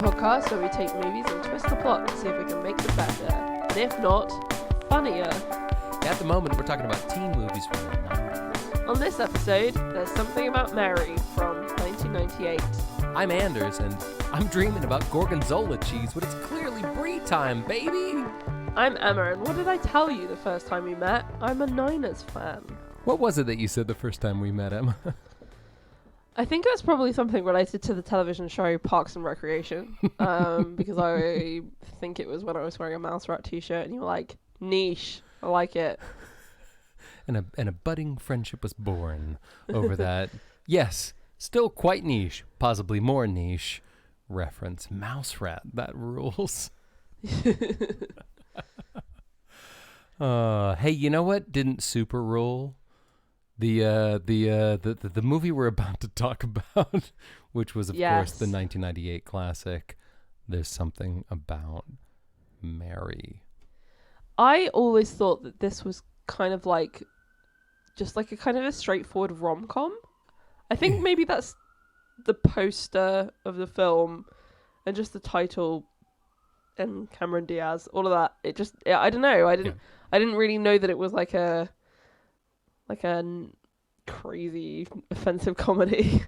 podcast where we take movies and twist the plot to see if we can make them better, and if not, funnier. At the moment, we're talking about teen movies from the 90s. On this episode, there's Something About Mary from 1998. I'm Anders, and I'm dreaming about gorgonzola cheese when it's clearly brie time, baby! I'm Emma, and what did I tell you the first time we met? I'm a Niners fan. What was it that you said the first time we met, Emma? I think it was probably something related to the television show Parks and Recreation, because I think it was when I was wearing a Mouse Rat t-shirt, and you were like, niche, I like it. And a budding friendship was born over that. Yes, still quite niche, possibly more niche reference. Mouse Rat, that rules. Hey, you know what didn't super rule? The movie we're about to talk about, which was of course the 1998 classic, There's Something About Mary. I always thought that this was kind of like, just like a kind of a straightforward rom-com. I think maybe that's the poster of the film and just the title and Cameron Diaz, all of that. It just, I don't know. I didn't really know that it was like a crazy offensive comedy.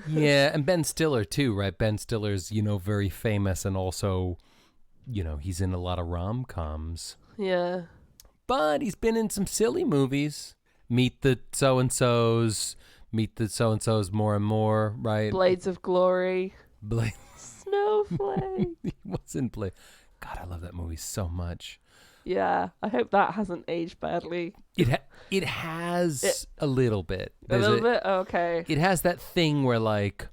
Yeah, and Ben Stiller too, right? Ben Stiller's, very famous, and also, he's in a lot of rom-coms. Yeah. But he's been in some silly movies. Meet the so-and-sos more and more, right? Blades of Glory. Snowflake. He was in Blade. God, I love that movie so much. Yeah, I hope that hasn't aged badly. It has a little bit. A little bit? Okay. It has that thing where, like,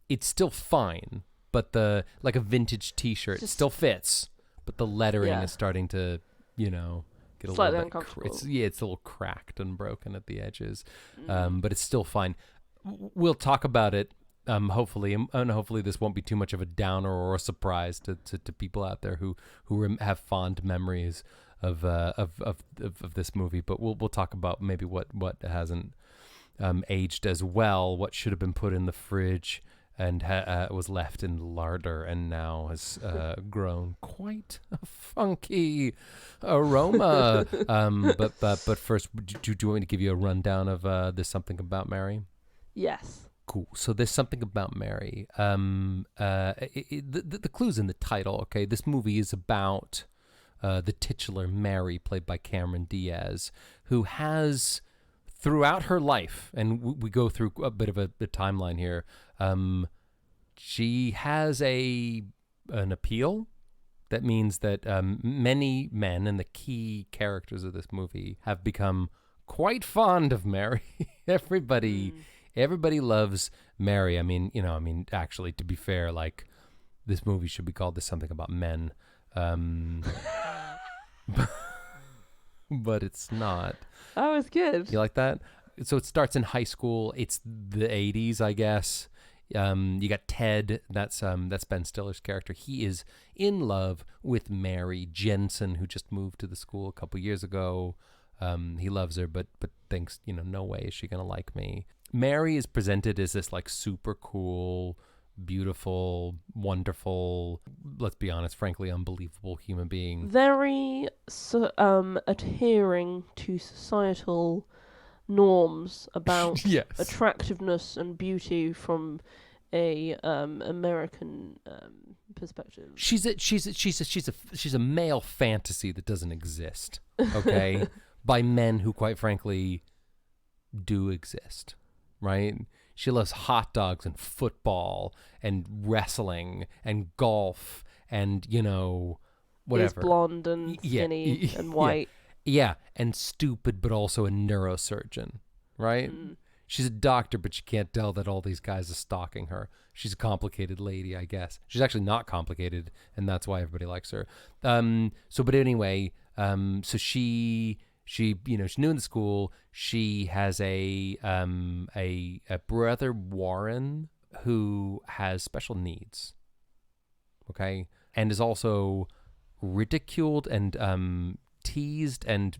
it's still fine, but like a vintage t-shirt still fits, but the lettering is starting to, get a slightly little bit uncomfortable. It's a little cracked and broken at the edges, but it's still fine. We'll talk about it, hopefully, and hopefully this won't be too much of a downer or a surprise to people out there who have fond memories of this movie. But we'll talk about maybe what hasn't aged as well, what should have been put in the fridge and was left in the larder and now has grown quite a funky aroma. But first, do you want me to give you a rundown of There's Something About Mary? Yes. Cool. So There's Something About Mary. The clue's in the title. Okay, this movie is about the titular Mary, played by Cameron Diaz, who has, throughout her life, and we go through a bit of a timeline here, she has an appeal. That means that many men, and the key characters of this movie, have become quite fond of Mary. Everybody loves Mary. I mean, actually, to be fair, like, this movie should be called There's Something About Men. But it's not. That was good. You like that? So it starts in high school. It's the 80s, I guess. You got Ted. That's Ben Stiller's character. He is in love with Mary Jensen, who just moved to the school a couple years ago. He loves her, but thinks, no way is she gonna like me. Mary is presented as this, like, super cool, beautiful, wonderful, let's be honest, frankly unbelievable human being. Very adhering to societal norms about attractiveness and beauty from a American perspective. She's a male fantasy that doesn't exist. Okay, by men who, quite frankly, do exist. Right? She loves hot dogs and football and wrestling and golf and, whatever. Is blonde and skinny and white. Yeah, and stupid, but also a neurosurgeon, right? She's a doctor, but you can't tell that all these guys are stalking her. She's a complicated lady, I guess. She's actually not complicated, and that's why everybody likes her. But anyway, so she's new in the school. She has a brother, Warren, who has special needs. Okay, and is also ridiculed and teased, and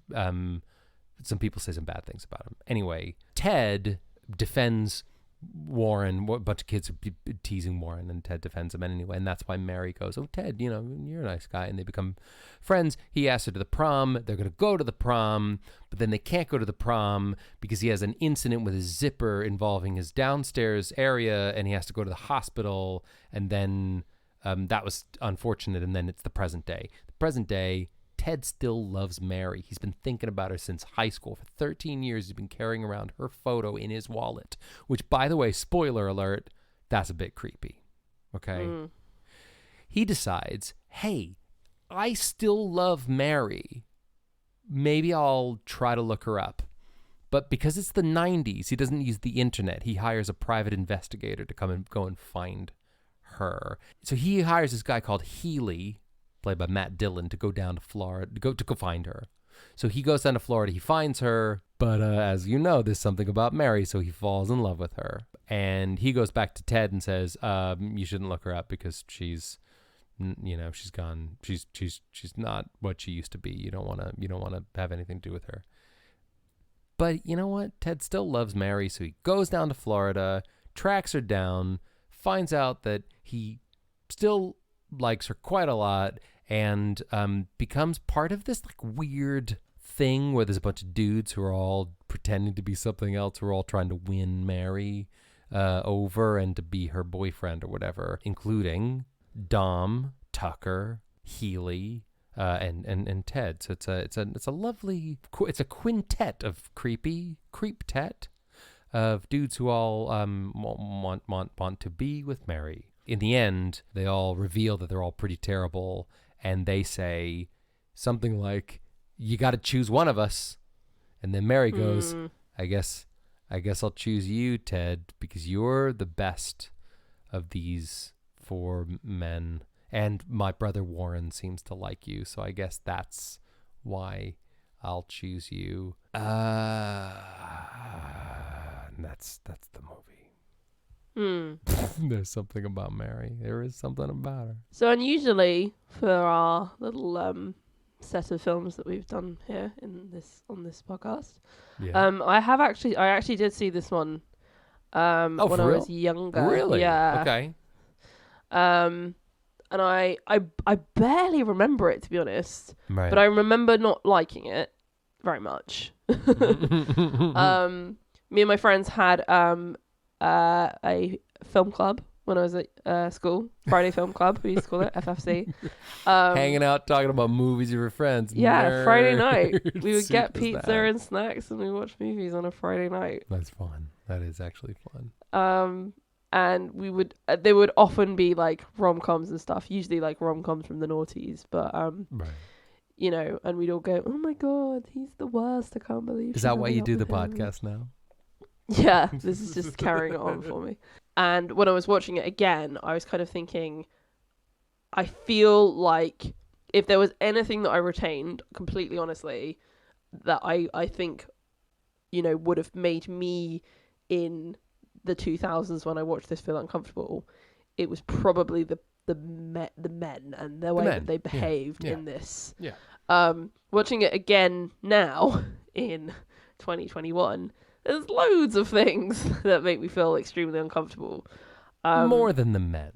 some people say some bad things about him. Anyway, Ted defends Warren, a bunch of kids are teasing Warren, and Ted defends him anyway. And that's why Mary goes, "Oh, Ted, you're a nice guy." And they become friends. He asks her to the prom. They're going to go to the prom, but then they can't go to the prom because he has an incident with his zipper involving his downstairs area, and he has to go to the hospital. And then that was unfortunate. And then it's the present day. The present day, Ted still loves Mary. He's been thinking about her since high school. For 13 years, he's been carrying around her photo in his wallet, which, by the way, spoiler alert, that's a bit creepy. Okay? He decides, hey, I still love Mary. Maybe I'll try to look her up. But because it's the 90s, he doesn't use the internet. He hires a private investigator to come and go and find her. So he hires this guy called Healy, played by Matt Dillon, to go down to Florida to go find her. So he goes down to Florida. He finds her, but as you know, there's something about Mary, so he falls in love with her. And he goes back to Ted and says, "You shouldn't look her up because she's gone. She's not what she used to be. You don't want to have anything to do with her." But you know what? Ted still loves Mary, so he goes down to Florida, tracks her down, finds out that he still likes her quite a lot, and becomes part of this like weird thing where there's a bunch of dudes who are all pretending to be something else, who are all trying to win Mary over and to be her boyfriend or whatever, including Dom, Tucker, Healy, and Ted. So it's a lovely, it's a quintet of creep-tet of dudes who all want to be with Mary. In the end, they all reveal that they're all pretty terrible, and they say something like, "You got to choose one of us." And then Mary goes, I guess I'll choose you, Ted, because you're the best of these 4 men, and my brother Warren seems to like you, so I guess that's why I'll choose you. And that's the movie. There's something about Mary. There is something about her. So unusually for our little set of films that we've done here on this podcast, I actually did see this one when I was younger. Really? Yeah. Okay. And I barely remember it, to be honest. Right. But I remember not liking it very much. Me and my friends had a film club when I was at school. Friday Film Club, we used to call it, FFC. Hanging out, talking about movies with your friends. Yeah, Nerds. Friday night. We would get Super pizza that. and snacks and we watch movies on a Friday night. That's fun. That is actually fun. And we would, they would often be like rom-coms and stuff, usually like rom-coms from the noughties, but right. you know, and we'd all go, "Oh my god, he's the worst, I can't believe." Is that why you do the podcast now? Yeah, this is just carrying it on for me. And when I was watching it again, I was kind of thinking, I feel like if there was anything that I retained, completely honestly, that I think, you know, would have made me in the 2000s when I watched this feel uncomfortable, it was probably the men and the way that they behaved in this. Yeah. Watching it again now in 2021, there's loads of things that make me feel extremely uncomfortable. More than the men.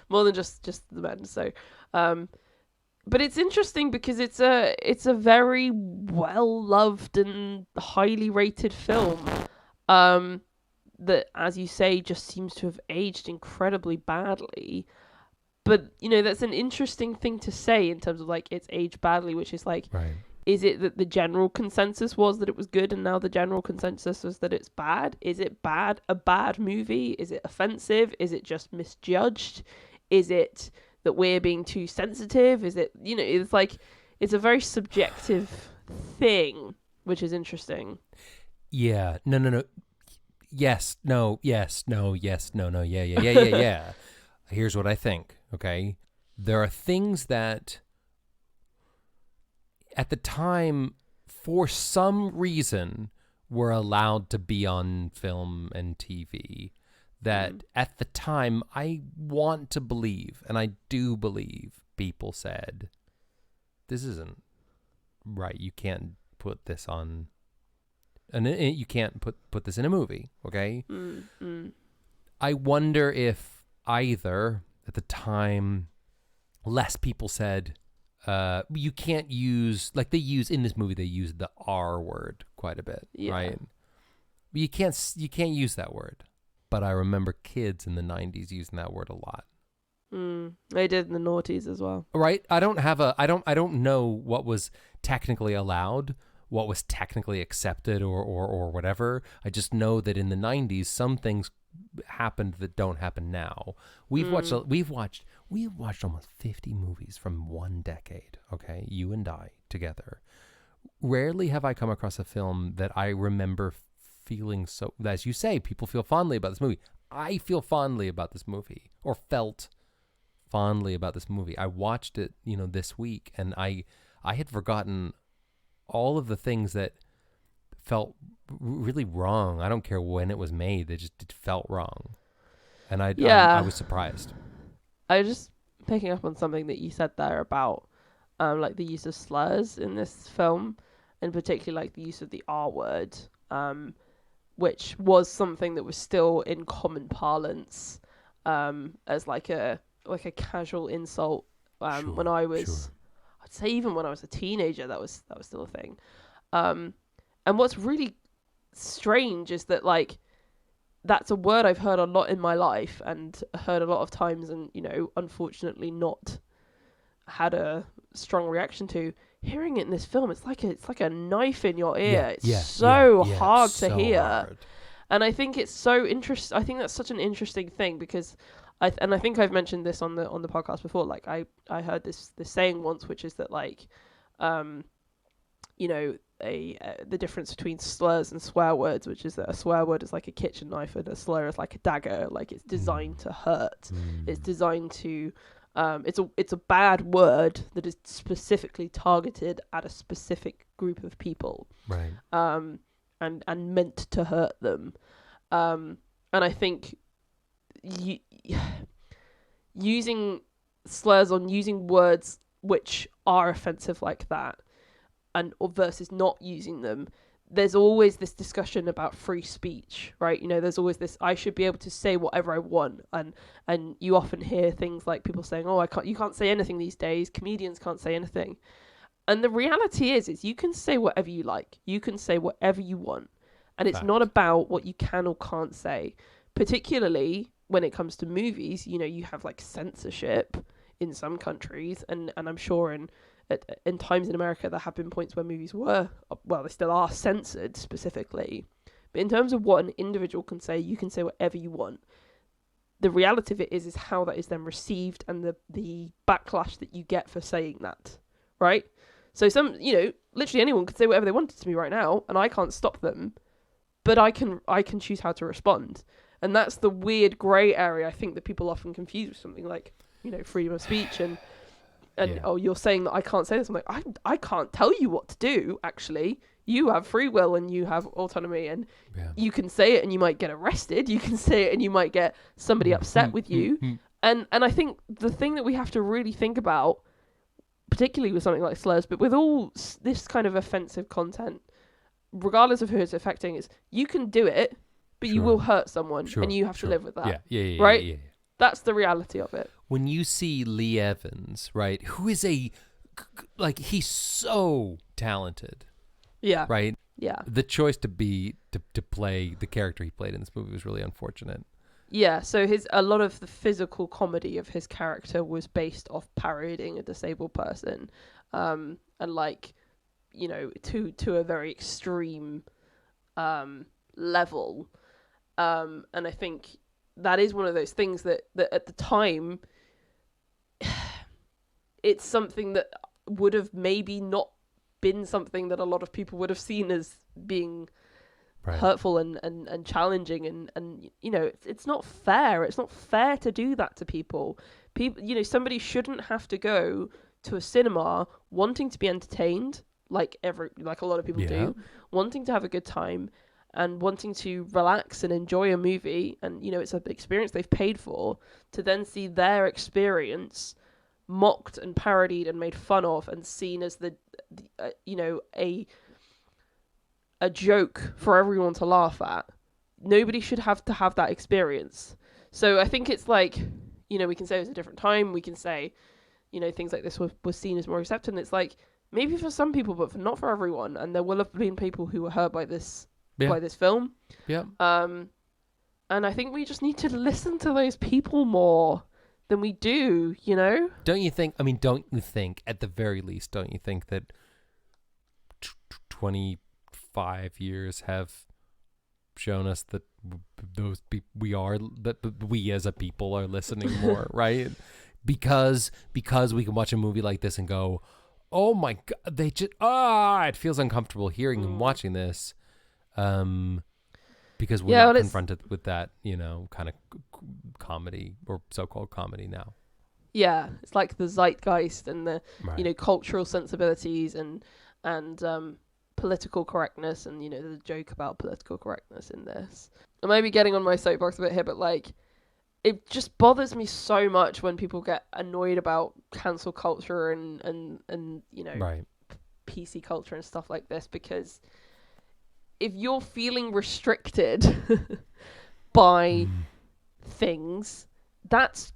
More than just the men. So, but it's interesting because it's a very well loved and highly rated film. That, as you say, just seems to have aged incredibly badly. But, you know, that's an interesting thing to say in terms of, like, it's aged badly, which is, like, right. Is it that the general consensus was that it was good and now the general consensus was that it's bad? Is it a bad movie? Is it offensive? Is it just misjudged? Is it that we're being too sensitive? Is it, you know, it's like, it's a very subjective thing, which is interesting. Yeah. No. Yes, no, yes, no, yes, no, yeah. Here's what I think, okay? There are things that at the time, for some reason, were allowed to be on film and TV that at the time I want to believe, and I do believe, people said, this isn't right. You can't put this on and you can't put this in a movie, okay? Mm. I wonder if either at the time less people said you can't use, like they use in this movie, they use the R word quite a bit, Yeah. right? But you can't use that word. But I remember kids in the 90s using that word a lot. They did in the noughties as well. Right? I don't know what was technically allowed, what was technically accepted or whatever. I just know that in the 90s some things happened that don't happen now. We've watched almost 50 movies from one decade, okay? You and I together. Rarely have I come across a film that I remember feeling so, as you say, people feel fondly about this movie. I feel fondly about this movie, or felt fondly about this movie. I watched it, this week, and I had forgotten all of the things that felt really wrong. I don't care when it was made; it felt wrong, and I was surprised. I was just picking up on something that you said there about like the use of slurs in this film, and particularly like the use of the R word, which was something that was still in common parlance as like a casual insult when I was, I'd say even when I was a teenager, that was still a thing. And what's really strange is that like that's a word I've heard a lot in my life and heard a lot of times, and unfortunately not had a strong reaction to. Hearing it in this film, it's like a knife in your ear. It's so hard to hear. Hard. And I think it's so interesting. I think that's such an interesting thing because I think I've mentioned this on the podcast before. Like I heard this saying once, which is that like, the difference between slurs and swear words, which is that a swear word is like a kitchen knife and a slur is like a dagger. Like it's designed to hurt. It's designed to. It's a bad word that is specifically targeted at a specific group of people. Right. And meant to hurt them. And I think using slurs on using words which are offensive like that, and versus not using them, there's always this discussion about free speech, right? There's always this, I should be able to say whatever I want, and you often hear things like people saying, "Oh, you can't say anything these days. Comedians can't say anything." And the reality is you can say whatever you like. You can say whatever you want. And it's not about what you can or can't say. Particularly when it comes to movies, you have like censorship in some countries. And I'm sure in times in America, there have been points where movies were, well, they still are censored specifically. But in terms of what an individual can say, you can say whatever you want. The reality of it is how that is then received and the backlash that you get for saying that, right? So literally anyone could say whatever they wanted to me right now, and I can't stop them, but I can choose how to respond. And that's the weird grey area I think that people often confuse with something like, freedom of speech and oh, you're saying that I can't say this. I'm like, I can't tell you what to do, actually. You have free will and you have autonomy, and you can say it and you might get arrested. You can say it and you might get somebody upset with you. And I think the thing that we have to really think about, particularly with something like slurs, but with all this kind of offensive content, regardless of who it's affecting, is you can do it, but you will hurt someone, and you have to live with that. Right? Yeah. That's the reality of it. When you see Lee Evans, right, who is he's so talented. Yeah. Right? Yeah. The choice to play the character he played in this movie was really unfortunate. Yeah, so a lot of the physical comedy of his character was based off parodying a disabled person, and to a very extreme level, and I think that is one of those things that at the time, it's something that would have maybe not been something that a lot of people would have seen as being hurtful and challenging, and it's not fair. It's not fair to do that to people. Somebody shouldn't have to go to a cinema wanting to be entertained, like a lot of people do, wanting to have a good time and wanting to relax and enjoy a movie, and it's an experience they've paid for, to then see their experience mocked and parodied and made fun of and seen as a a joke for everyone to laugh at. Nobody should have to have that experience. So I think it's like, we can say it was a different time. We can say, things like this was seen as more accepted. And it's like, maybe for some people, but not for everyone. And there will have been people who were hurt by this film. Yeah. And I think we just need to listen to those people more than we do, Don't you think, at the very least, don't you think that 25 years have shown us that we as a people are listening more, right? Because we can watch a movie like this and go, oh my God, it feels uncomfortable hearing and watching this. Because we're not confronted with that, kind of comedy or so-called comedy now. Yeah, it's like the zeitgeist and the, cultural sensibilities and political correctness and, the joke about political correctness in this. I may be getting on my soapbox a bit here, but like, it just bothers me so much when people get annoyed about cancel culture and PC culture and stuff like this, because if you're feeling restricted by things, that's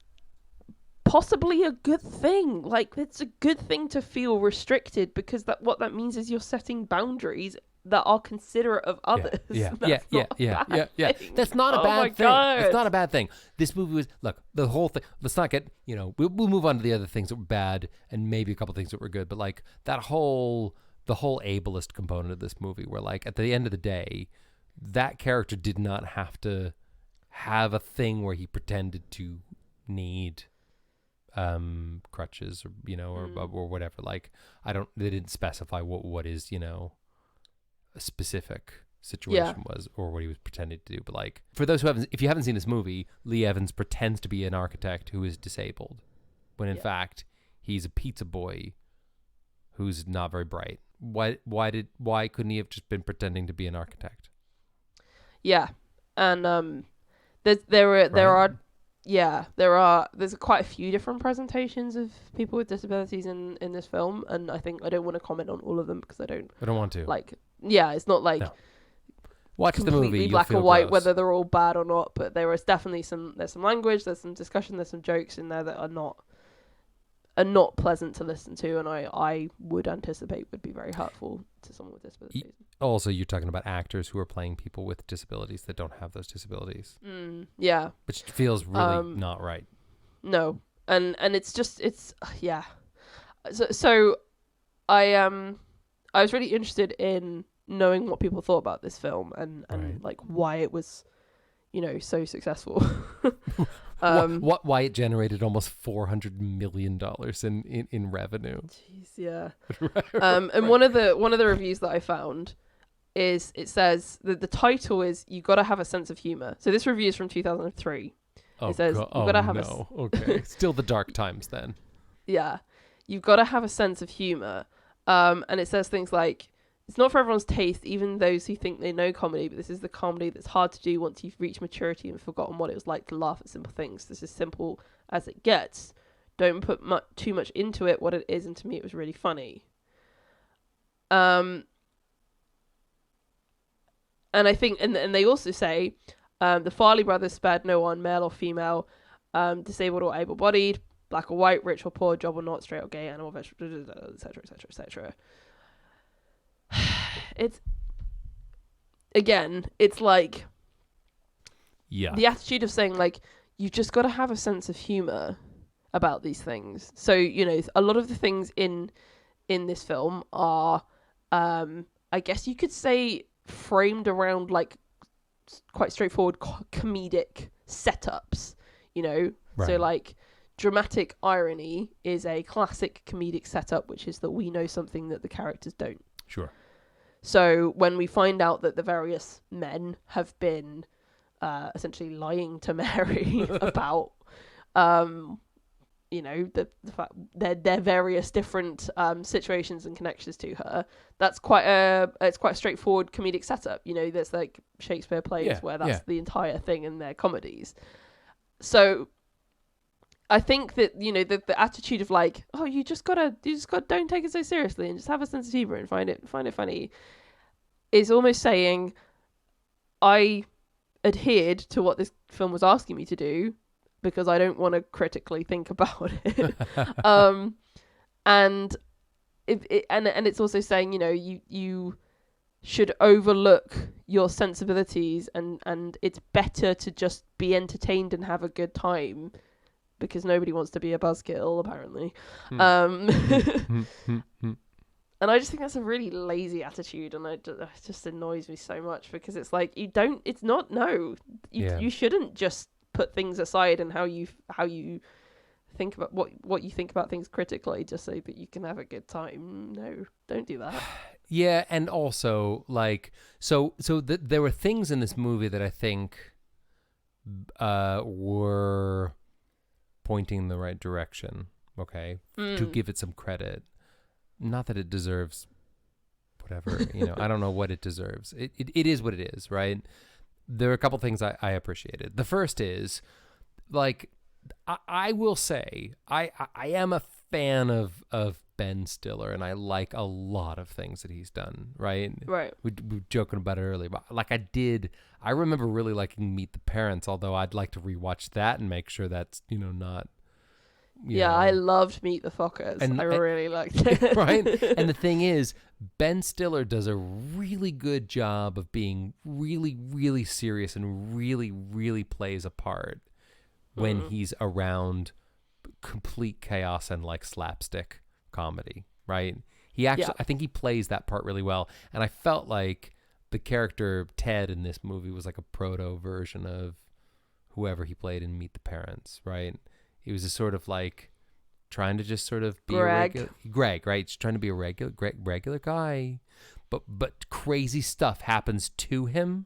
possibly a good thing. Like, it's a good thing to feel restricted, because what that means is you're setting boundaries that are considerate of others. Yeah. That's not a bad thing. It's not a bad thing. This movie was, look, the whole thing, let's not get, we'll move on to the other things that were bad and maybe a couple things that were good, but like the whole ableist component of this movie, where like at the end of the day, that character did not have to have a thing where he pretended to need crutches or whatever. Like, they didn't specify what is, a specific situation was, or what he was pretending to do. But like, for those if you haven't seen this movie, Lee Evans pretends to be an architect who is disabled, when in fact he's a pizza boy who's not very bright. Why couldn't he have just been pretending to be an architect? Yeah, and there's quite a few different presentations of people with disabilities in this film, and I think I don't want to comment on all of them because I don't want to. It's not like watch the movie, black or white whether they're all bad or not. But there is definitely there's some language, there's some discussion, there's some jokes in there that are not pleasant to listen to, and I would anticipate would be very hurtful to someone with disabilities. Also, you're talking about actors who are playing people with disabilities that don't have those disabilities. Yeah. Which feels really not right. No. And it's yeah. So I was really interested in knowing what people thought about this film and like why it was, so successful. Why it generated almost $400 million in revenue. Jeez, yeah. And one of the reviews that I found is, it says that the title is "You Gotta Have a Sense of Humor." So this review is from 2003. It says you gotta have okay. Still the dark times then. Yeah, you've got to have a sense of humor, and it says things like, "It's not for everyone's taste, even those who think they know comedy, but this is the comedy that's hard to do once you've reached maturity and forgotten what it was like to laugh at simple things. This is simple as it gets. Don't put too much into it, what it is, and to me it was really funny." And I think, and they also say, the Farley brothers spared no one, male or female, disabled or able-bodied, black or white, rich or poor, job or not, straight or gay, animal, vegetable, etc., etc., etc. It's like, the attitude of saying, like, you've just got to have a sense of humor about these things. So, a lot of the things in this film are, I guess you could say, framed around, like, quite straightforward comedic setups, Right. So, like, dramatic irony is a classic comedic setup, which is that we know something that the characters don't. Sure. So when we find out that the various men have been essentially lying to Mary about, the fact their various different situations and connections to her, that's quite a straightforward comedic setup. There's like Shakespeare plays where that's the entire thing in their comedies. So I think that the attitude of like, oh, you just gotta don't take it so seriously and just have a sense of humor and find it funny, is almost saying, I adhered to what this film was asking me to do because I don't want to critically think about it. And and it's also saying, you should overlook your sensibilities, and it's better to just be entertained and have a good time, because nobody wants to be a buzzkill, apparently. And I just think that's a really lazy attitude, and it just annoys me so much, because it's like, you shouldn't just put things aside and how you think about what you think about things critically just so that you can have a good time. No, don't do that. Yeah, and also, like, there were things in this movie that I think were pointing in the right direction, okay, to give it some credit. Not that it deserves whatever, I don't know what it deserves. It is what it is, right? There are a couple things I appreciated. The first is, like, I will say, I am a fan of Ben Stiller, and I like a lot of things that he's done, right? Right. We were joking about it earlier, but like I remember really liking Meet the Parents, although I'd like to rewatch that and make sure that's, not... I loved Meet the Fockers. I really liked it. Right? And the thing is, Ben Stiller does a really good job of being really, really serious and really, really plays a part when he's around complete chaos and like slapstick comedy, right? He actually, I think he plays that part really well. And I felt like the character Ted in this movie was like a proto version of whoever he played in Meet the Parents, right? He was a sort of like trying to just sort of be Greg, right? Just trying to be a regular guy, but crazy stuff happens to him.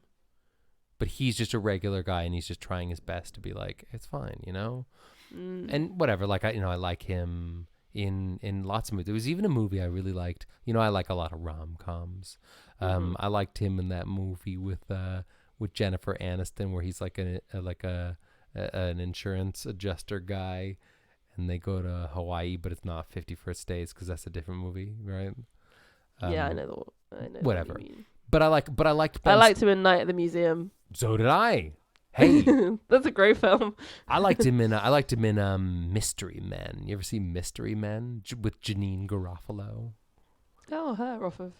But he's just a regular guy, and he's just trying his best to be like, it's fine, and whatever. Like I like him in lots of movies. There was even a movie I really liked. I like a lot of rom-coms. I liked him in that movie with Jennifer Aniston, where he's like an insurance adjuster guy, and they go to Hawaii, but it's not 50 First Dates because that's a different movie, right? I know whatever. What you mean. But I liked I liked him in Night at the Museum. So did I. Hey, that's a great film. I liked him in Mystery Men. You ever see Mystery Men with Janine Garofalo? Oh, her off of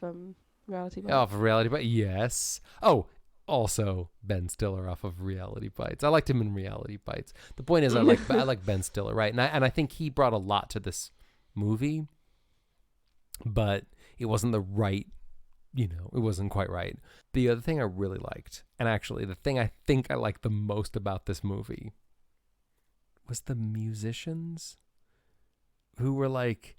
Reality Bites. Off of Reality Bites, yes. Oh, also Ben Stiller off of Reality Bites. I liked him in Reality Bites. The point is, I like Ben Stiller, right? And I think he brought a lot to this movie, but it wasn't the right. It wasn't quite right. The other thing I really liked, and actually the thing I think I liked the most about this movie, was the musicians who were like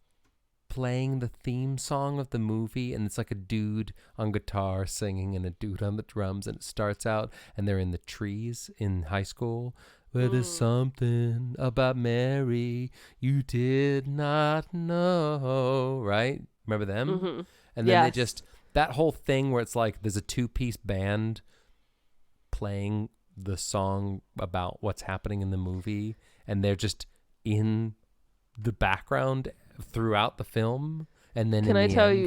playing the theme song of the movie, and it's like a dude on guitar singing and a dude on the drums, and it starts out and they're in the trees in high school. Where there's something about Mary you did not know, right? Remember them? Mm-hmm. And then they just... That whole thing where it's like there's a two-piece band playing the song about what's happening in the movie, and they're just in the background throughout the film, and then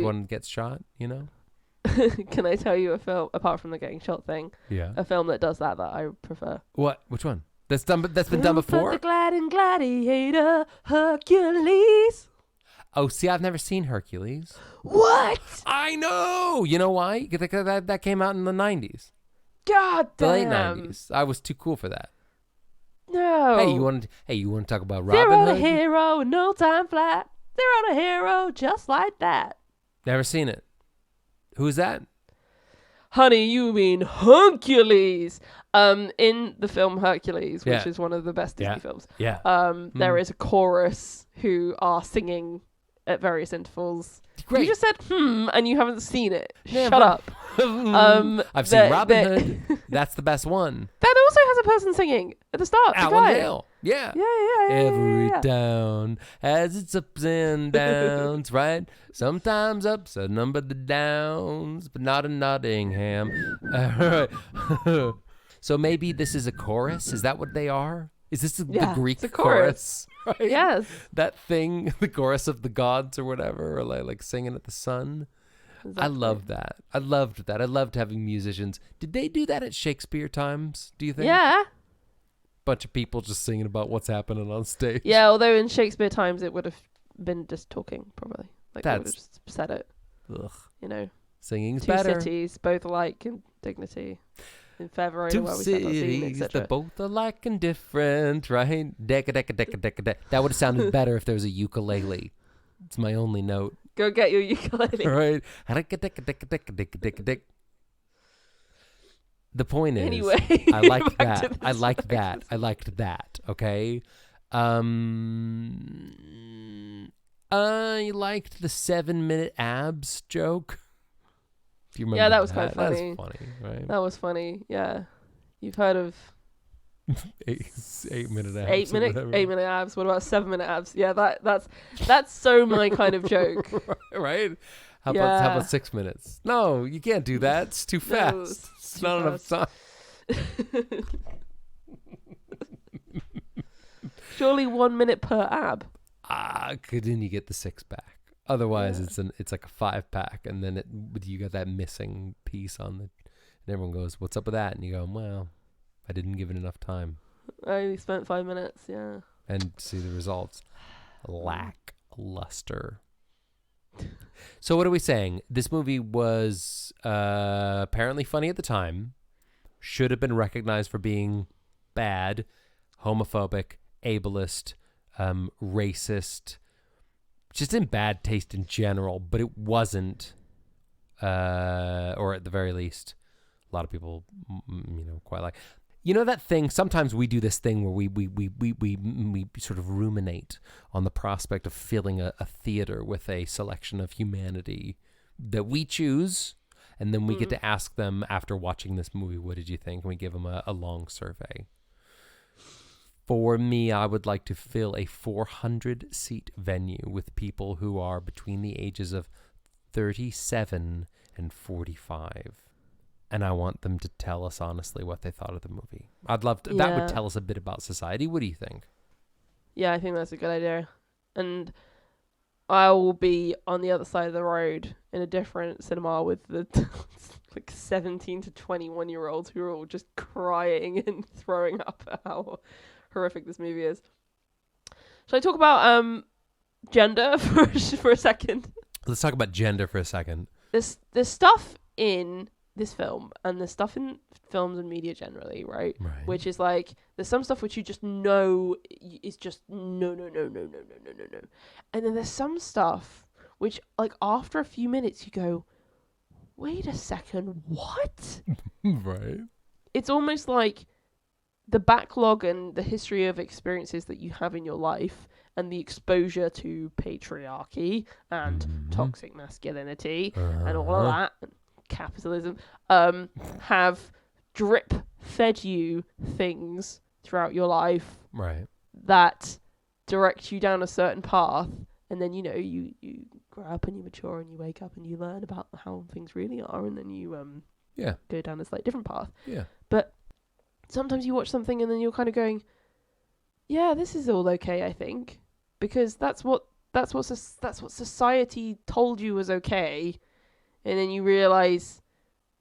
one gets shot, Can I tell you a film, apart from the getting shot thing? Yeah. A film that does that I prefer. What? Which one? That's been done before? The Gladiator, Hercules. Oh, see, I've never seen Hercules. What? I know. You know why? That came out in the 90s. God damn. The late 90s. I was too cool for that. No. Hey, you want to talk about Robin They're on Hood? a hero, no time flat. They're on a hero just like that. Never seen it. Who's that? Honey, you mean Hercules. In the film Hercules, which is one of the best Disney films. Yeah. There is a chorus who are singing at various intervals. Great. You just said and you haven't seen it. Shut up. I've seen Robin Hood. That's the best one. That also has a person singing at the start. Alan Hale. Yeah. Yeah. Every town has its ups and downs, right? Sometimes ups outnumber the downs, but not in Nottingham. All right. So maybe this is a chorus? Is that what they are? Is this the Greek chorus? Right? Yes. That thing, the chorus of the gods or whatever, or like singing at the sun. exactly. I love that. I loved that. I loved having musicians. Did they do that at Shakespeare times, do you think? Yeah. Bunch of people just singing about what's happening on stage. Yeah, although in Shakespeare times it would have been just talking, probably. Like, they would have just said it. Ugh. You know. Singing's Two better. cities, both alike in dignity. In February, Two where we stand cities, they're both alike and different, right? Decka. That would have sounded better if there was a ukulele. It's my only note. Go get your ukulele. Right. The point is, anyway, I liked that. I liked that. I liked that. Okay. I liked the 7-minute abs joke. Do you remember yeah, that was quite funny. That was funny, right? That was funny. Yeah, you've heard of 8-minute abs. 8-minute abs. What about 7-minute abs? Yeah, that's so my kind of joke. Right? How about 6 minutes? No, you can't do that. It's too fast. No, it's not enough time. Surely 1 minute per ab. Then you get the 6-pack. Otherwise, it's like a 5-pack, and then you got that missing piece on the. And everyone goes, "What's up with that?" And you go, "Well, I didn't give it enough time." I only spent 5 minutes. Yeah. And see the results. Lackluster. So what are we saying? This movie was apparently funny at the time. Should have been recognized for being bad, homophobic, ableist, racist, just in bad taste in general, but it wasn't, or at the very least, a lot of people, quite like. You know that thing, sometimes we do this thing where we sort of ruminate on the prospect of filling a theater with a selection of humanity that we choose, and then we get to ask them after watching this movie, what did you think? And we give them a long survey. For me, I would like to fill a 400-seat venue with people who are between the ages of 37 and 45. And I want them to tell us honestly what they thought of the movie. I'd love to. That would tell us a bit about society. What do you think? Yeah, I think that's a good idea. And I will be on the other side of the road in a different cinema with the like 17 to 21-year-olds who are all just crying and throwing up at how horrific this movie is. Shall I talk about gender for a second? Let's talk about gender for a second. There's stuff in this film and there's stuff in films and media generally, right? Which is like, there's some stuff which you just know is just no. And then there's some stuff which, like, after a few minutes you go, wait a second, what? Right. It's almost like the backlog and the history of experiences that you have in your life and the exposure to patriarchy and toxic masculinity and all of that, and capitalism, have drip fed you things throughout your life, right, that direct you down a certain path, and then you grow up and you mature and you wake up and you learn about how things really are, and then you go down a slightly different path. But sometimes you watch something and then you're kind of going, yeah, this is all okay, I think, because that's what society told you was okay. And then you realize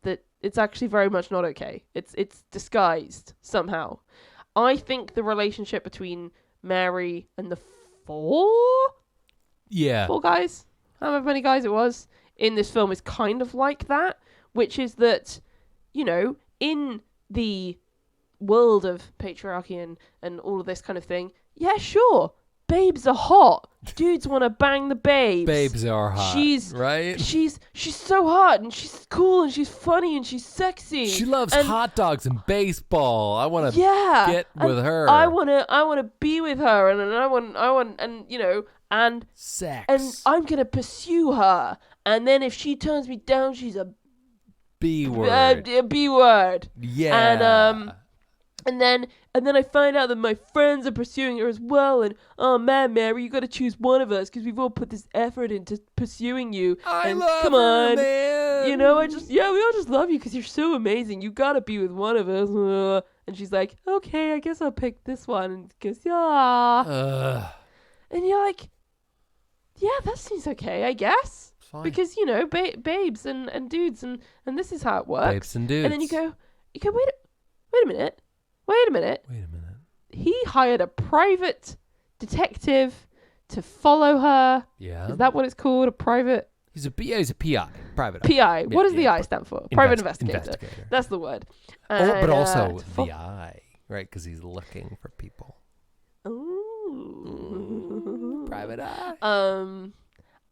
that it's actually very much not okay. It's disguised somehow. I think the relationship between Mary and the four guys, however many guys it was, in this film is kind of like that, which is that, in the world of patriarchy and all of this kind of thing, yeah, sure, babes are hot. Dudes want to bang the babes. Babes are hot. Right? She's so hot and she's cool and she's funny and she's sexy. She loves hot dogs and baseball. I want to get with her. I want to be with her and I want and sex. And I'm going to pursue her. And then if she turns me down, she's a B word. A B word. Yeah. And then I find out that my friends are pursuing her as well. And, oh man, Mary, you got to choose one of us because we've all put this effort into pursuing you. Come on, man. We all just love you because you're so amazing. You got to be with one of us. And she's like, okay, I guess I'll pick this one. And goes, yeah. And you're like, yeah, that seems okay, I guess. fine. Because, you know, babes and dudes and this is how it works. Babes and dudes. And then you go, wait a minute. He hired a private detective to follow her. Yeah. Is that what it's called? A private... He's a PI. Private PI. eye. What does the I stand for? Private investigator. That's the word. But also the eye, right? Because he's looking for people. Ooh. Private eye.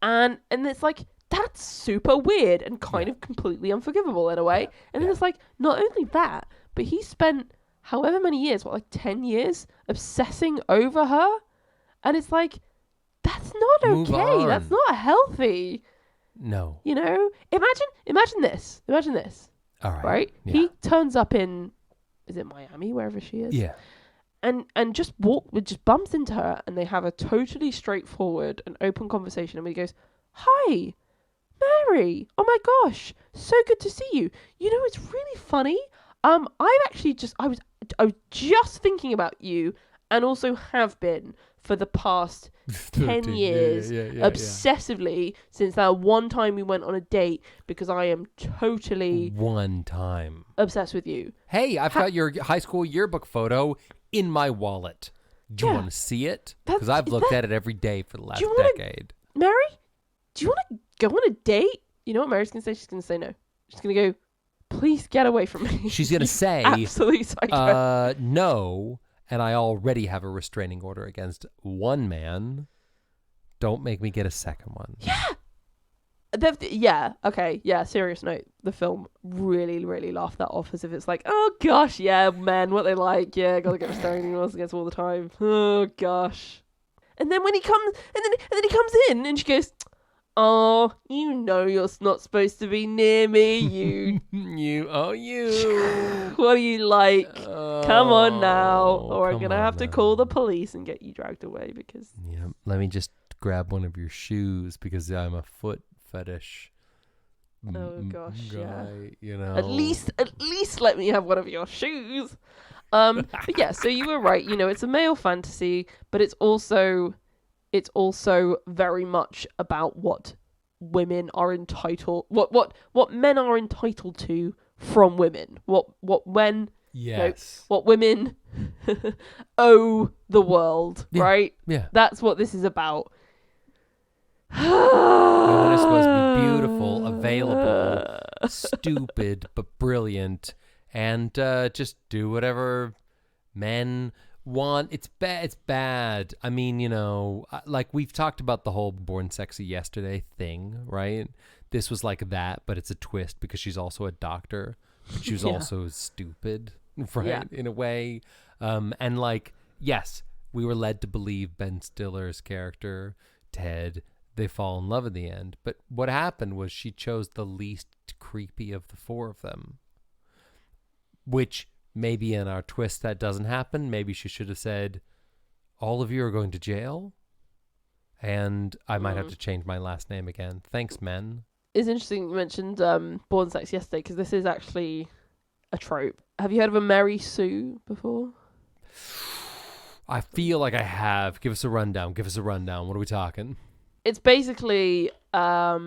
And it's like, that's super weird and kind of completely unforgivable in a way. And then it's like, not only that, but he spent however many years, 10 years, obsessing over her? And it's like, that's not okay. That's not healthy. No. You know? Imagine this. All right. Right? Yeah. He turns up in, is it Miami, wherever she is? Yeah. And just bumps into her, and they have a totally straightforward and open conversation, and he goes, "Hi, Mary. Oh my gosh, so good to see you. You know, it's really funny. I've actually I was just thinking about you, and also have been for the past 10 years, obsessively, since that one time we went on a date, because I am totally one time obsessed with you. Hey, I've got your high school yearbook photo in my wallet. Do you want to see it? Because I've looked at it every day for the last decade. Mary, do you want to go on a date? You know what Mary's going to say? She's going to say no. She's going to go, please get away from me. She's going to say, absolutely psycho. No, and I already have a restraining order against one man. Don't make me get a second one. Yeah. Okay. Yeah. Serious note. The film really, really laughed that off as if it's like, oh gosh, yeah, men, what they like, yeah, gotta get restraining orders against all the time. Oh gosh. And then when he comes, and then he comes in, and she goes, "Oh, you know you're not supposed to be near me, you." you. What do you like? Come on now, or I'm gonna have to call the police and get you dragged away because. Yeah. Let me just grab one of your shoes because I'm a foot fetish. Oh gosh, guy, yeah. You know. At least let me have one of your shoes. But yeah, so you were right. You know, it's a male fantasy, but it's also very much about what women are entitled, what men are entitled to from women. What men, what women owe the world, right? Yeah. That's what this is about. Women are supposed to be beautiful, available, stupid but brilliant, and just do whatever men want. It's bad. I mean, you know, like we've talked about the whole Born Sexy Yesterday thing, right? This was like that, but it's a twist because she's also a doctor. But she was also stupid, right? In a way. And like, yes, we were led to believe Ben Stiller's character, Ted, they fall in love in the end. But what happened was she chose the least creepy of the four of them. Which maybe in our twist that doesn't happen. Maybe she should have said, all of you are going to jail. And I might have to change my last name again. Thanks, men. It's interesting you mentioned Born Sex Yesterday, because this is actually a trope. Have you heard of a Mary Sue before? I feel like I have. Give us a rundown. What are we talking? It's basically a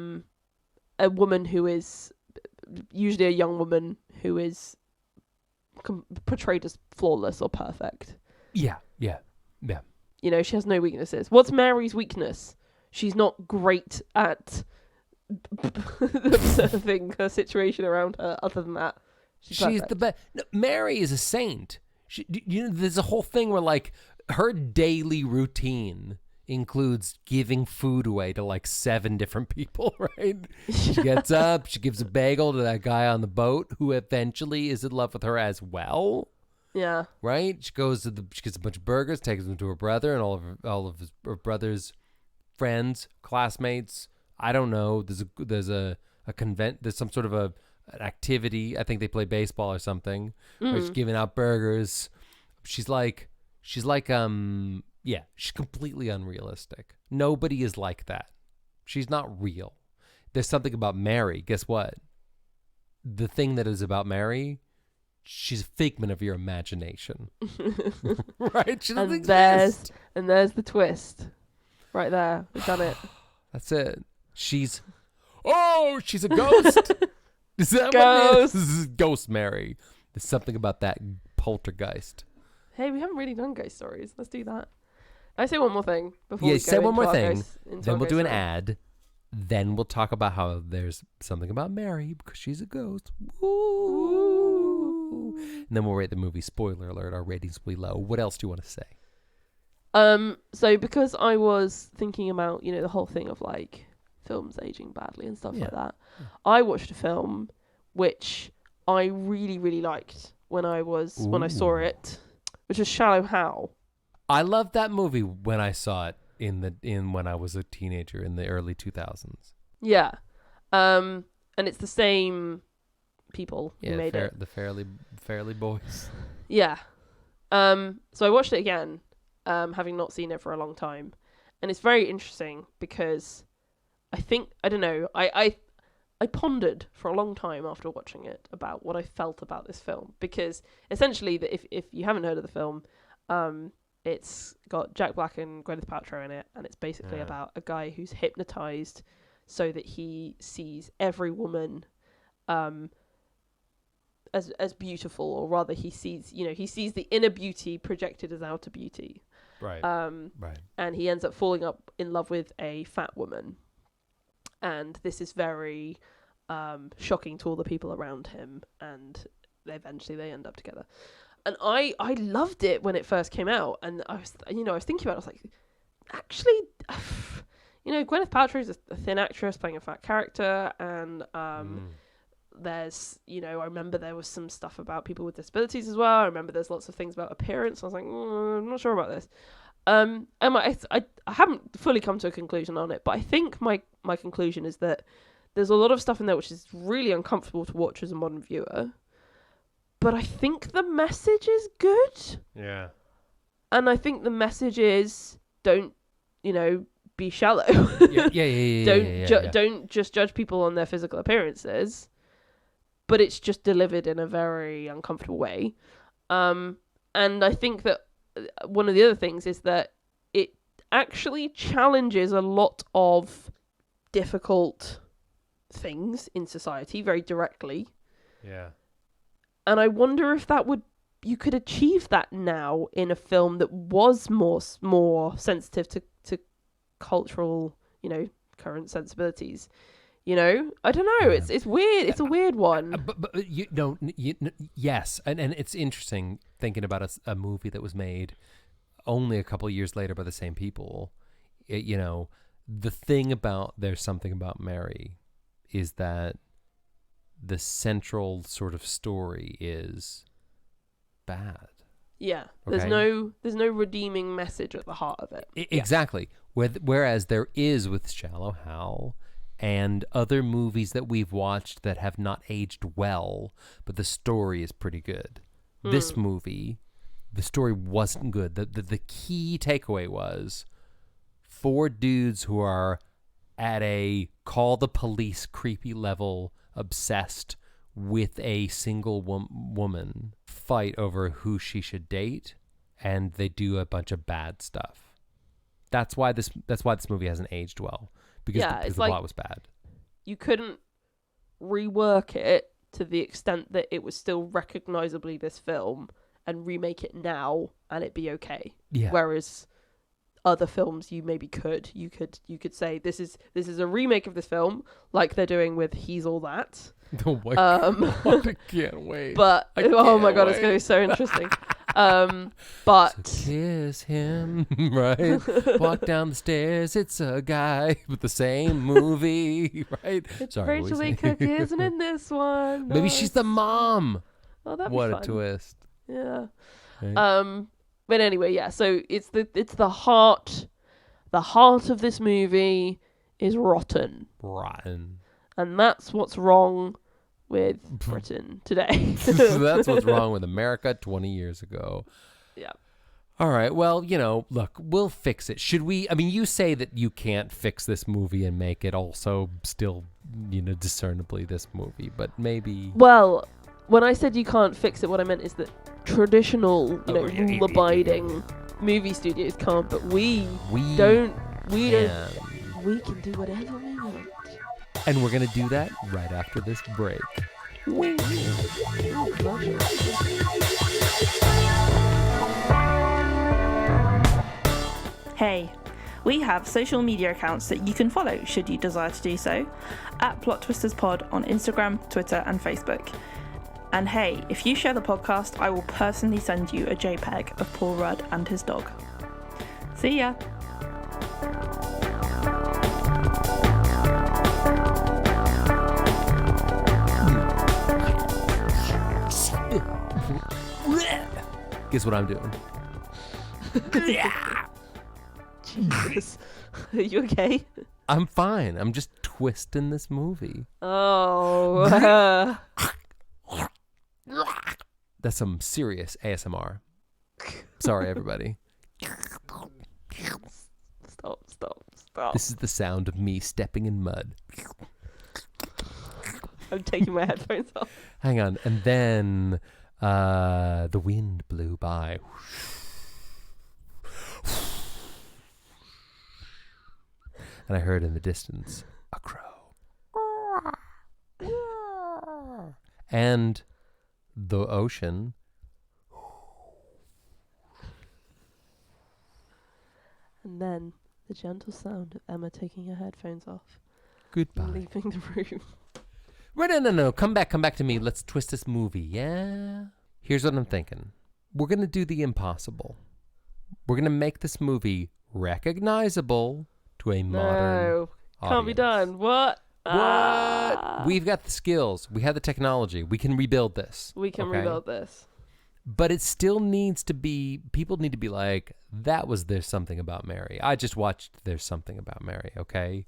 woman who is usually a young woman who is portrayed as flawless or perfect. Yeah. You know, she has no weaknesses. What's Mary's weakness? She's not great at observing her situation around her. Other than that, she's the best. No, Mary is a saint. There's a whole thing where like her daily routine includes giving food away to like 7 different people, right? She gets up, she gives a bagel to that guy on the boat who eventually is in love with her as well. Yeah. Right? She gets a bunch of burgers, takes them to her brother and all of her brother's friends, classmates. I don't know. There's some sort of an activity. I think they play baseball or something. Where she's giving out burgers. She's completely unrealistic. Nobody is like that. She's not real. There's something about Mary. Guess what? The thing that is about Mary, she's a figment of your imagination. Right? She doesn't exist. And there's the twist. Right there. We've done it. That's it. She's Oh, she's a ghost. Is that Ghost. what it is? Ghost Mary. There's something about that poltergeist. Hey, we haven't really done ghost stories. Let's do that. I say one more thing before Yeah, we go say one into more our thing. ghost- into Then our we'll ghost do an story. ad. Then we'll talk about how there's something about Mary because she's a ghost. Ooh. And then we'll rate the movie. Spoiler alert, our ratings will be low. What else do you want to say? So because I was thinking about, the whole thing of like films aging badly and stuff like that, I watched a film which I really, really liked when I saw it, which was Shallow Hal. I loved that movie when I saw it when I was a teenager in the early 2000s. Yeah. And it's the same people who made it. The Fairly Boys. Yeah. So I watched it again, having not seen it for a long time. And it's very interesting because I pondered for a long time after watching it about what I felt about this film. Because essentially, if you haven't heard of the film, it's got Jack Black and Gwyneth Paltrow in it. And it's basically about a guy who's hypnotized so that he sees every woman as beautiful, or rather he sees the inner beauty projected as outer beauty. Right. Right. And he ends up falling in love with a fat woman. And this is very shocking to all the people around him, and eventually they end up together. And I loved it when it first came out, and I was thinking about it, I was like, actually, Gwyneth Paltrow is a thin actress playing a fat character, and there's, I remember there was some stuff about people with disabilities as well. I remember there's lots of things about appearance. I was like, I'm not sure about this. And I haven't fully come to a conclusion on it, but I think my conclusion is that there's a lot of stuff in there which is really uncomfortable to watch as a modern viewer. But I think the message is good. Yeah. And I think the message is don't, be shallow. Don't just judge people on their physical appearances. But it's just delivered in a very uncomfortable way. And I think that one of the other things is that it actually challenges a lot of difficult things in society very directly. Yeah. And I wonder if you could achieve that now in a film that was more sensitive to cultural, current sensibilities. I don't know. Yeah. It's weird. It's a weird one. But yes, and it's interesting thinking about a movie that was made only a couple of years later by the same people. The thing about There's Something About Mary is that the central sort of story is bad. Yeah, Okay? there's no redeeming message at the heart of it. Exactly. Whereas there is with Shallow Hal and other movies that we've watched that have not aged well, but the story is pretty good. This movie, the story wasn't good. The key takeaway was 4 dudes who are at a call the police creepy level, obsessed with a single woman, fight over who she should date, and they do a bunch of bad stuff. That's why this movie hasn't aged well, because the plot was bad. You couldn't rework it to the extent that it was still recognizably this film and remake it now and it be okay. Yeah. Whereas other films you maybe could. You could say this is a remake of this film, like they're doing with He's All That. Oh my God, I can't wait. But oh my God, it's going to be so interesting. But so kiss him, right? Walk down the stairs. It's a guy with the same movie, right? Sorry, Rachel Lee Cook isn't in this one. Maybe she's the mom. Oh, that'd what be fun. a twist. Yeah. Right? But anyway, yeah. So it's the heart. The heart of this movie is rotten. Rotten. And that's what's wrong with Britain today. That's what's wrong with America 20 years ago. Yeah. All right. Well, look, we'll fix it. Should we? I mean, you say that you can't fix this movie and make it also still, discernibly this movie, but maybe. Well, when I said you can't fix it, what I meant is that traditional, rule-abiding movie studios can't, but we don't. We can do whatever we want. And we're going to do that right after this break. Hey, we have social media accounts that you can follow should you desire to do so, at Plot Twisters Pod on Instagram, Twitter and Facebook. And hey, if you share the podcast, I will personally send you a JPEG of Paul Rudd and his dog. See ya! Guess what I'm doing? Jesus. Are you okay? I'm fine. I'm just twisting this movie. Oh. That's some serious ASMR. Sorry, everybody. Stop. This is the sound of me stepping in mud. I'm taking my headphones off. Hang on. And then the wind blew by. And I heard in the distance a crow. And the ocean. And then the gentle sound of Emma taking her headphones off. Goodbye. And leaving the room. Right, no. Come back to me. Let's twist this movie, yeah? Here's what I'm thinking. We're going to do the impossible. We're going to make this movie recognizable to a modern can't be done. What? We've got the skills. We have the technology. We can rebuild this. We can rebuild this. But it still needs to be, people need to be like, that was There's Something About Mary. I just watched There's Something About Mary, okay?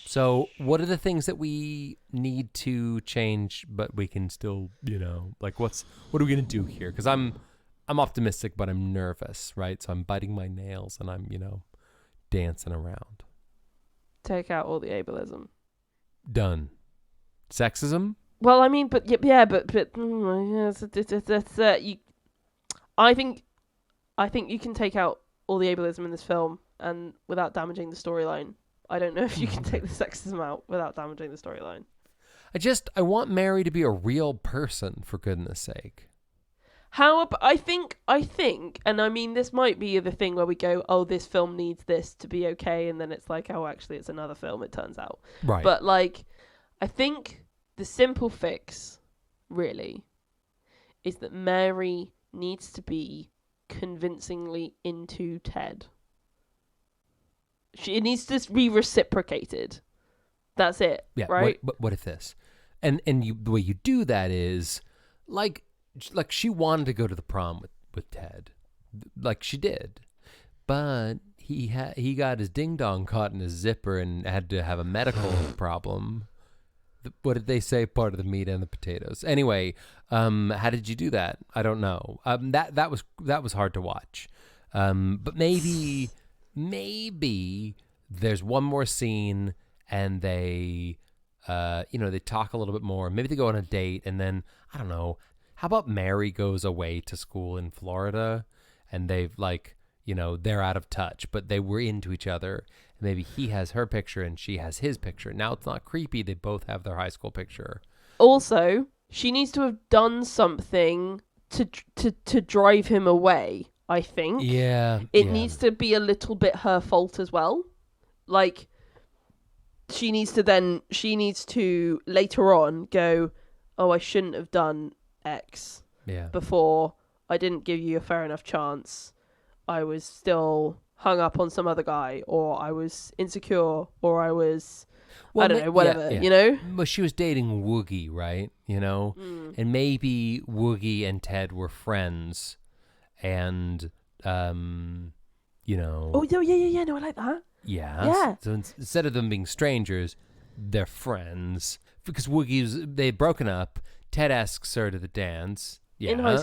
So what are the things that we need to change, but we can still, like what are we going to do here? Because I'm optimistic, but I'm nervous, right? So I'm biting my nails and I'm, dancing around. Take out all the ableism. Done. Sexism? Well, I mean, but I think you can take out all the ableism in this film and without damaging the storyline. I don't know if you can take the sexism out without damaging the storyline. I want Mary to be a real person, for goodness sake. I think, and I mean, this might be the thing where we go, oh, this film needs this to be okay, and then it's like, oh, actually, it's another film, it turns out. Right. But, I think the simple fix, really, is that Mary needs to be convincingly into Ted. It needs to be reciprocated. That's it, right? What if this? And the way you do that is, like she wanted to go to the prom with Ted, like she did, but he got his ding dong caught in his zipper and had to have a medical problem. What did they say? Part of the meat and the potatoes. Anyway, how did you do that? I don't know. That was hard to watch. But maybe there's one more scene and they talk a little bit more. Maybe they go on a date and then, I don't know, how about Mary goes away to school in Florida and they've they're out of touch, but they were into each other. Maybe he has her picture and she has his picture. Now it's not creepy. They both have their high school picture. Also, she needs to have done something to drive him away, I think. Yeah. It needs to be a little bit her fault as well. Like, she needs to later on go, oh, I shouldn't have done X before. I didn't give you a fair enough chance. I was still hung up on some other guy, or I was insecure, or I was, I don't know, whatever, Well, she was dating Woogie, right? And maybe Woogie and Ted were friends, and, Oh, yeah, no, I like that. Yeah. So instead of them being strangers, they're friends. Because they'd broken up. Ted asks her to the dance. Yeah. In high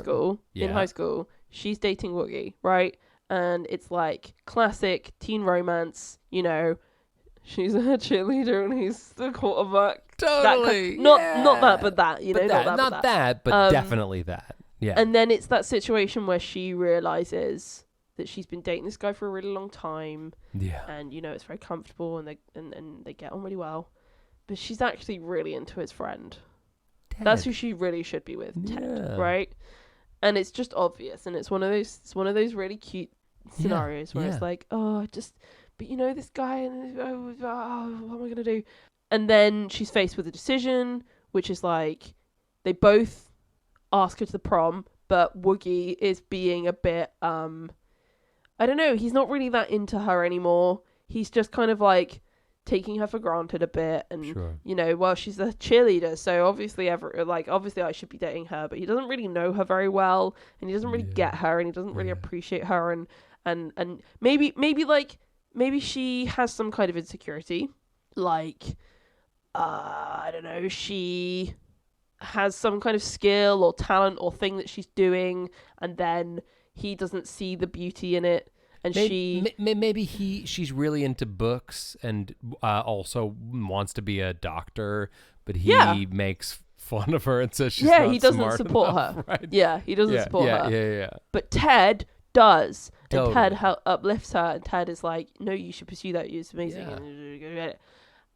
school, she's dating Woogie, right? And it's like classic teen romance, she's a cheerleader and he's the quarterback. Totally. Not that, but that, but definitely that. Yeah. And then it's that situation where she realizes that she's been dating this guy for a really long time. Yeah. And, it's very comfortable and they get on really well. but she's actually really into his friend. Ted. That's who she really should be with, Ted, right? And it's just obvious, and it's one of those really cute scenarios where it's like, oh, but you know, this guy, and what am I gonna do? And then she's faced with a decision, which is like, they both ask her to the prom, but Woogie is being a bit, I don't know, he's not really that into her anymore. He's just kind of like taking her for granted a bit, and you know, well, she's a cheerleader, so obviously I should be dating her, but he doesn't really know her very well, and he doesn't really get her, and he doesn't really appreciate her, and maybe she has some kind of insecurity, like I don't know, she has some kind of skill or talent or thing that she's doing, and then he doesn't see the beauty in it. And maybe she's really into books and also wants to be a doctor, but he makes fun of her and says she's not he doesn't smart support enough, her. Right? Yeah, he doesn't support her. Yeah. But Ted does, Totally. and Ted uplifts her, and Ted is like, "No, you should pursue that. It's amazing." Yeah.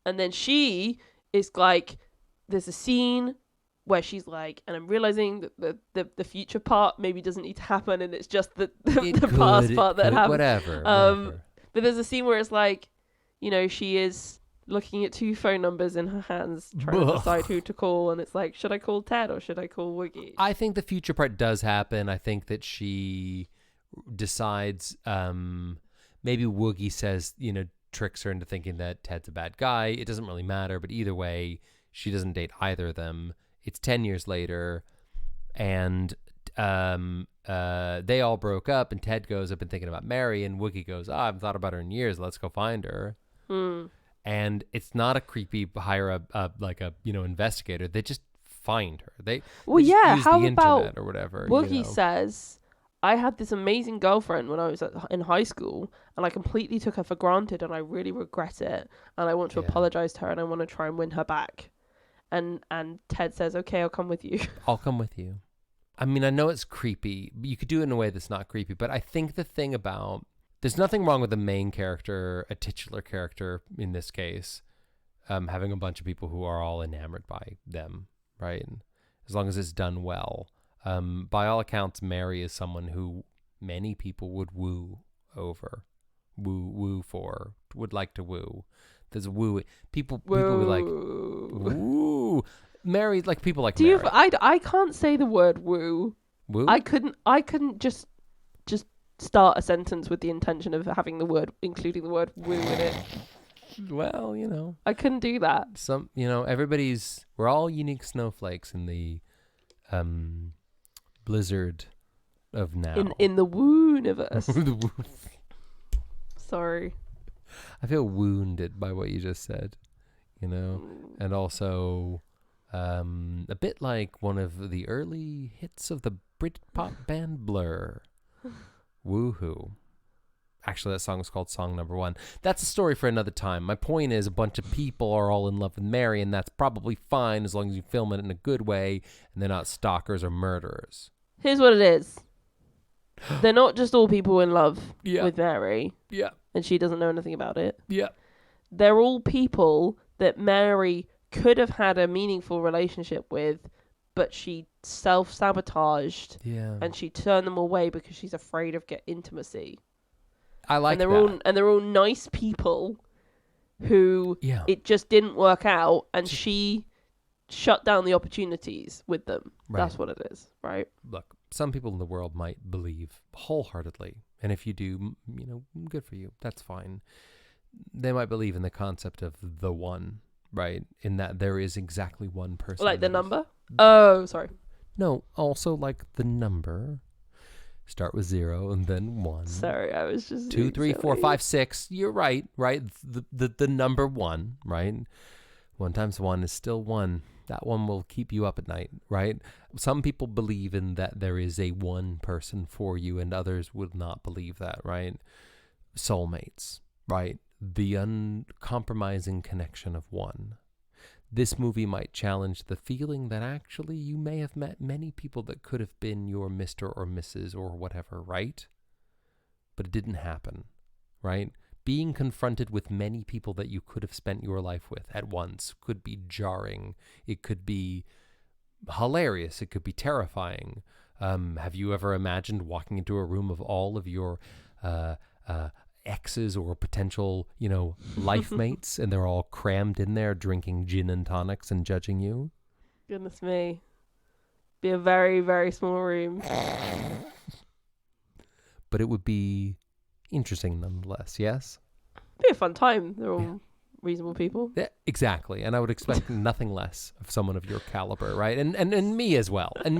And then she is like, there's a scene where she's like, and I'm realizing that the future part maybe doesn't need to happen, and it's just the past part that happened. Whatever. But there's a scene where it's like, you know, she is looking at 2 phone numbers in her hands, trying to decide who to call, and it's like, should I call Ted or should I call Woogie? I think the future part does happen. I think that she decides, maybe Woogie says, you know, tricks her into thinking that Ted's a bad guy. It doesn't really matter, but either way, she doesn't date either of them. It's 10 years later, and they all broke up, and Ted goes, I've been thinking about Mary, and Woogie goes, I haven't thought about her in years. Let's go find her. And it's not a creepy hire a investigator. They just find her. They use how the about internet or whatever. Woogie says, I had this amazing girlfriend when I was in high school, and I completely took her for granted, and I really regret it, and I want to apologize to her, and I want to try and win her back. And Ted says, okay, I'll come with you. I'll come with you. I mean, I know it's creepy, but you could do it in a way that's not creepy. But I think the thing about, there's nothing wrong with the main character, a titular character in this case, having a bunch of people who are all enamored by them, right? And as long as it's done well. By all accounts, Mary is someone who many people would woo for, would like to woo. There's a woo. People be like, woo. Mary, like people like Mary. I can't say the word woo. Woo? I couldn't just start a sentence with the intention of including the word woo in it. Well, you know. I couldn't do that. We're all unique snowflakes in the blizzard of now. In the woo-niverse. Sorry. I feel wounded by what you just said, you know, and also a bit like one of the early hits of the Britpop band Blur. Woohoo. Actually, that song is called Song Number 1. That's a story for another time. My point is a bunch of people are all in love with Mary, and that's probably fine as long as you film it in a good way and they're not stalkers or murderers. Here's what it is. They're not just all people in love with Mary. Yeah. And she doesn't know anything about it. Yeah. They're all people that Mary could have had a meaningful relationship with, but she self-sabotaged. Yeah. And she turned them away because she's afraid of intimacy. I like that. They're all nice people who it just didn't work out, and she shut down the opportunities with them. Right. That's what it is, right? Look, some people in the world might believe wholeheartedly, and if you do, you know, good for you. That's fine. They might believe in the concept of the one, right? In that there is exactly one person. Like the number? Oh, sorry. No, also like the number. Start with 0 and then 1. Sorry, I was just 2, 3, 4, 5, 6. You're right. The number 1, right? 1 times 1 is still 1. That one will keep you up at night, right? Some people believe in that there is a one person for you, and others would not believe that, right? Soulmates, right? The uncompromising connection of one. This movie might challenge the feeling that actually you may have met many people that could have been your Mr. or Mrs. or whatever, right? But it didn't happen, right? being confronted with many people that you could have spent your life with at once could be jarring. It could be hilarious. It could be terrifying. Have you ever imagined walking into a room of all of your exes or potential, life mates, and they're all crammed in there drinking gin and tonics and judging you? Goodness me. Be a very, very small room. But it would be interesting nonetheless, yes? Be a fun time. They're all reasonable people. Yeah, exactly. And I would expect nothing less of someone of your caliber, right? And me as well. Right?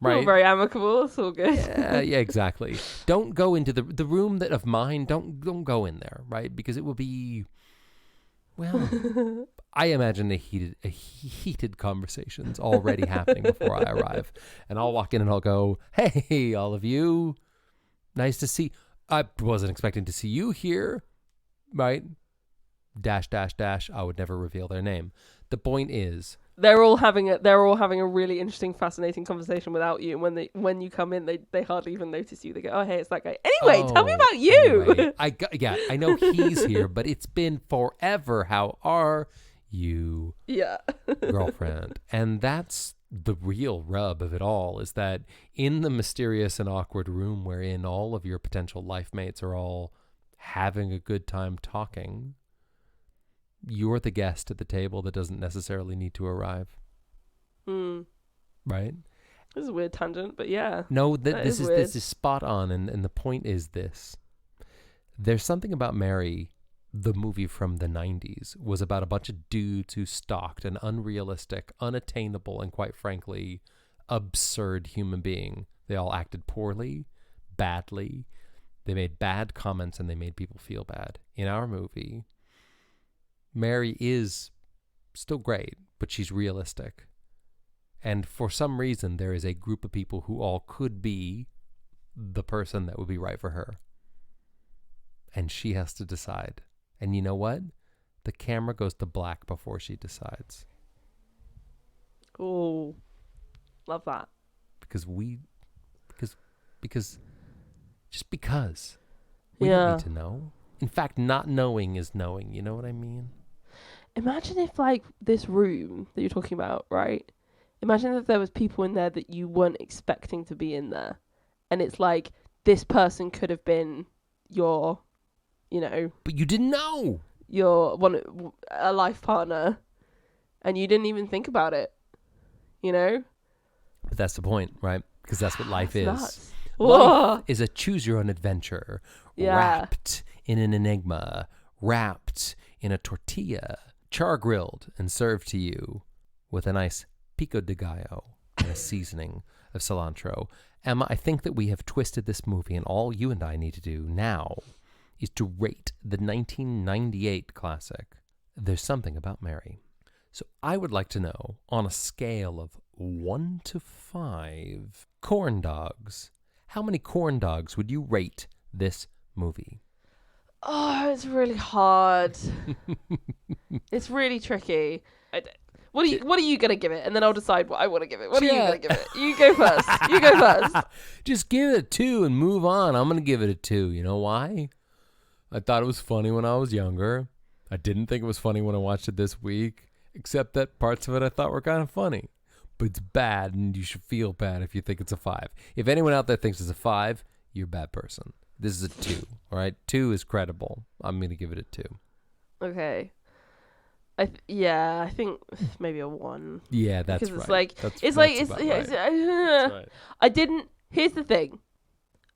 We're all very amicable. It's all good. Yeah, exactly. Don't go into the room that of mine. Don't go in there, right? Because it will be, well, I imagine a heated conversations already happening before I arrive. And I'll walk in and I'll go, "Hey, all of you. Nice to see. I wasn't expecting to see you here." Right? ... I would never reveal their name. The point is, they're all having a really interesting, fascinating conversation without you. And when you come in, they hardly even notice you. They go, "Oh, hey, it's that guy." Anyway, tell me about you. Anyway, I know he's here, but it's been forever. How are you? Yeah. Girlfriend. And that's the real rub of it all, is that in the mysterious and awkward room wherein all of your potential life mates are all having a good time talking, you're the guest at the table that doesn't necessarily need to arrive. Right? This is a weird tangent, but yeah. No, this is spot on, and the point is this. There's something about Mary, the movie from the 90s, was about a bunch of dudes who stalked an unrealistic, unattainable, and quite frankly, absurd human being. They all acted poorly, badly. They made bad comments, and they made people feel bad. In our movie, Mary is still great, but she's realistic. And for some reason, there is a group of people who all could be the person that would be right for her. And she has to decide. And you know what? The camera goes to black before she decides. Oh, love that. Because we Yeah. don't need to know. In fact, not knowing is knowing. You know what I mean? Imagine if, like, this room that you're talking about, right? Imagine if there was people in there that you weren't expecting to be in there. And it's like, this person could have been your, But you didn't know. A life partner. And you didn't even think about it. But that's the point, right? Because that's what life is. Nuts. Life is a choose-your-own-adventure, Yeah. wrapped in an enigma, wrapped in a tortilla, char-grilled and served to you with a nice pico de gallo and a seasoning of cilantro. Emma, I think that we have twisted this movie, and all you and I need to do now is to rate the 1998 classic, There's Something About Mary. So I would like to know, on a scale of 1 to 5 corn dogs, how many corn dogs would you rate this movie? Oh, it's really hard. It's really tricky. What are you gonna give it? And then I'll decide what I want to give it. What are you gonna give it? You go first. You go first. Just give it a 2 and move on. I'm gonna give it a 2. You know why? I thought it was funny when I was younger. I didn't think it was funny when I watched it this week, except that parts of it I thought were kind of funny. But it's bad, and you should feel bad if you think it's a 5. If anyone out there thinks it's a 5, you're a bad person. This is a 2, all right? 2 is credible. I'm going to give it a 2. Okay. I think maybe a 1. Yeah, that's because right. It's right. I didn't. Here's the thing.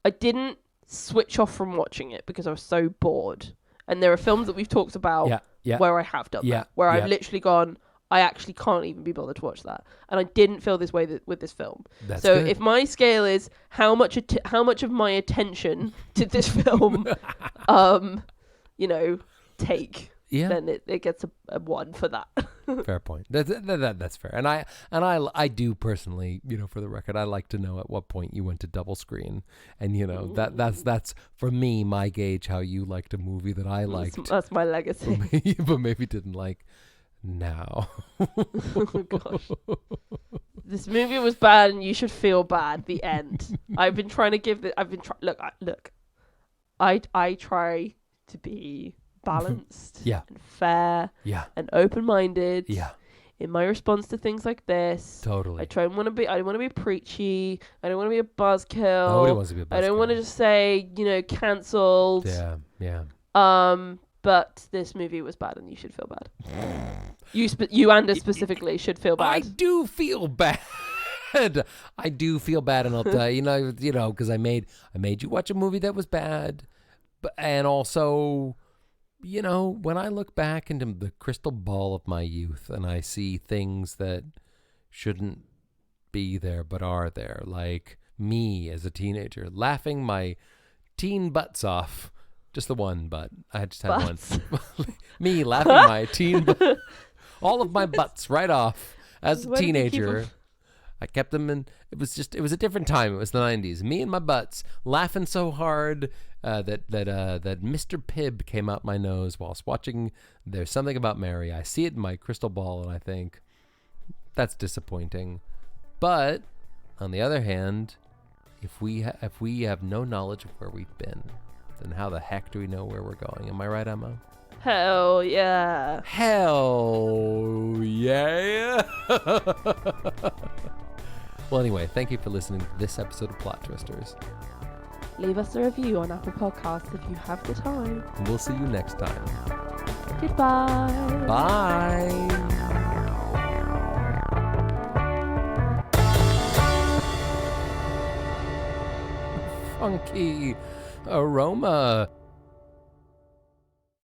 I didn't switch off from watching it because I was so bored. And there are films that we've talked about where I have done that, where I've literally gone, I actually can't even be bothered to watch that. And I didn't feel this way with this film. That's so good. If my scale is how much of my attention did this film, take, then it gets a 1 for that. Fair point. That's fair. And I do personally, for the record, I like to know at what point you went to double screen, and that's for me my gauge how you liked a movie that I liked. That's my legacy. but maybe didn't like. Now. Oh gosh. This movie was bad and you should feel bad. The end. I've been trying to give look. I try to be balanced Yeah. and fair Yeah. and open-minded. Yeah. In my response to things like this, Totally. I don't want to be preachy. I don't want to be a buzzkill. Nobody wants to be a buzzkill. I don't want to just say, cancelled. Yeah. Yeah. But this movie was bad, and you should feel bad. You Anders specifically should feel bad. I do feel bad. I do feel bad, and I'll tell you, because I made you watch a movie that was bad, and also, when I look back into the crystal ball of my youth and I see things that shouldn't be there but are there, like me as a teenager laughing my teen butts off. Just the one butt. I just had one. Me laughing my teen butt. All of my butts right off as a teenager. I kept them in. It was a different time. It was the 90s. Me and my butts laughing so hard that Mr. Pibb came out my nose whilst watching There's Something About Mary. I see it in my crystal ball and I think, that's disappointing. But on the other hand, if we have no knowledge of where we've been, then how the heck do we know where we're going? Am I right, Emma? Hell yeah. Hell yeah. Well, anyway, thank you for listening to this episode of Plot Twisters. Leave us a review on Apple Podcasts if you have the time. And we'll see you next time. Goodbye. Bye. Funky aroma.